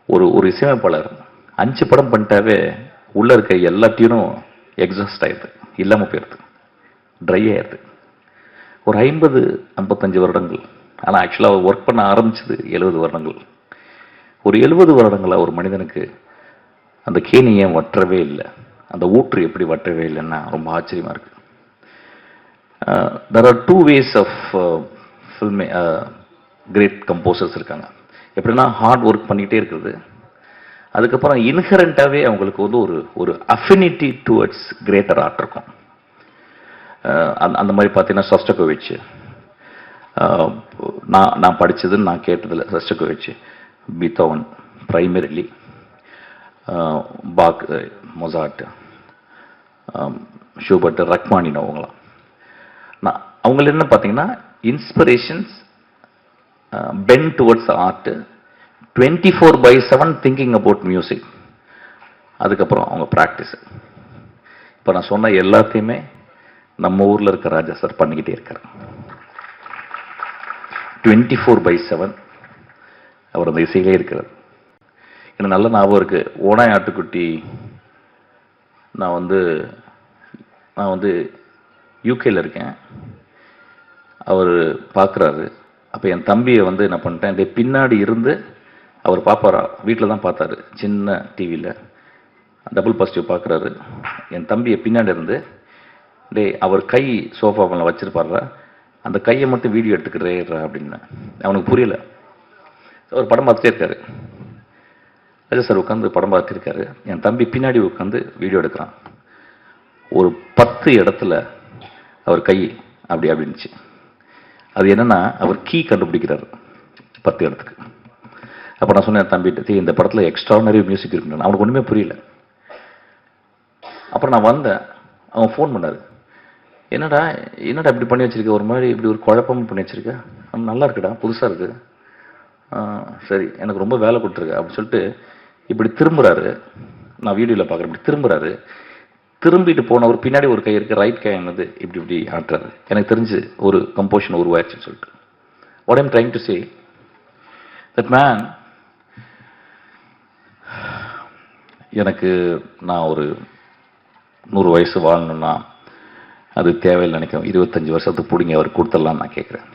ஒரு ஒரு இசையமைப்பாளர் 5 படம் பண்ணிட்டாவே உள்ள இருக்க எல்லா டியூனும் எக்ஸாஸ்ட் ஆயிடுது, இல்லாமல் போயிடுது, ட்ரை ஆயிடுது. ஒரு 50-55 வருடங்கள். ஆனால் ஆக்சுவலாக அவர் ஒர்க் பண்ண ஆரம்பிச்சது 70 வருடங்கள். ஒரு 70 வருடங்களா ஒரு மனிதனுக்கு அந்த கேணி ஏன் வற்றவே இல்லை, அந்த ஊற்று எப்படி வற்றவே இல்லைன்னா ரொம்ப ஆச்சரியமா இருக்கு. there are two ways of film great composers இருக்காங்க. எப்படின்னா ஹார்ட் ஒர்க் பண்ணிகிட்டே இருக்குது, அதுக்கப்புறம் இன்ஹரண்டாகவே அவங்களுக்கு வந்து ஒரு ஒரு அஃபினிட்டி டுவர்ட்ஸ் கிரேட்டர் ஆர்ட் இருக்கும். அந்த மாதிரி பார்த்தீங்கன்னா ஷோஸ்டகோவிச், நான் படித்ததுன்னு நான் கேட்டதில் Shostakovich, Beethoven primarily, Bach, Mozart, Schubert, ரஹ்மானின் அவங்களாம். அவங்கள என்ன பார்த்தீங்கன்னா inspirations bent towards art, 24/7 thinking about music, அதுக்கப்புறம் அவங்க ப்ராக்டிஸ். இப்போ நான் சொன்ன எல்லாத்தையுமே நம்ம ஊரில் இருக்க ராஜா சார் பண்ணிக்கிட்டே இருக்கார். 24/7 அவர் அந்த இசையிலே இருக்கிறார். எனக்கு நல்ல ஞாபகம் இருக்கு, ஓனாய் ஆட்டுக்குட்டி நான் வந்து யூகேல இருக்கேன், அவர் பார்க்குறாரு. அப்போ என் தம்பியை வந்து என்ன பண்ணிட்டேன், பின்னாடி இருந்து அவர் பார்ப்பாரா, வீட்டில் தான் பார்த்தாரு, சின்ன டிவியில் டபுள் பாசிட்டிவ் பார்க்குறாரு. என் தம்பியை பின்னாடி இருந்து அவர் கை சோஃபாவில் வச்சிருப்பாரா, அந்த கையை மட்டும் வீடியோ எடுத்துக்கிறேறா அப்படின்னு. அவனுக்கு புரியல. அவர் படம் பார்த்துட்டே இருக்காரு. ராஜா சார் உட்காந்து படம் பார்த்துருக்காரு, என் தம்பி பின்னாடி உட்காந்து வீடியோ எடுக்கிறான். ஒரு 10 இடத்துல அவர் கை அப்படி அப்படின்னுச்சு. அது என்னன்னா அவர் கீ கண்டுபிடிக்கிறார் 10 இடத்துக்கு. அப்போ நான் சொன்னேன் தம்பிட்டு, இந்த படத்தில் எக்ஸ்ட்ரானரி மியூசிக் இருக்குன்னு. அவனுக்கு ஒன்றுமே புரியல. அப்புறம் நான் வந்தேன், அவன் ஃபோன் பண்ணார், என்னடா இப்படி பண்ணி வச்சிருக்க, ஒரு மாதிரி இப்படி ஒரு குழப்பமும் பண்ணி வச்சிருக்க, நல்லா இருக்குடா, புதுசாக இருக்கு, சரி எனக்கு ரொம்ப வேலை கொடுத்துருக்க அப்படின்னு சொல்லிட்டு இப்படி திரும்புறாரு. நான் வீடியோவில் பார்க்குறேன், இப்படி திரும்புறாரு. திரும்பிட்டு போன ஒரு பின்னாடி ஒரு கை இருக்கு, ரைட் கை என்னது இப்படி இப்படி ஆட்டுறாரு. எனக்கு தெரிஞ்சு ஒரு கம்போஷன் உருவாச்சுன்னு சொல்லிட்டு. What I'm trying to say, that man, எனக்கு நான் ஒரு 100 வயசு வாழணும்னா அது தேவையில்லை நினைக்கிறேன். 25 வருஷத்துக்கு பிடிங்க அவர் கொடுத்துடலான்னு நான் கேட்குறேன்.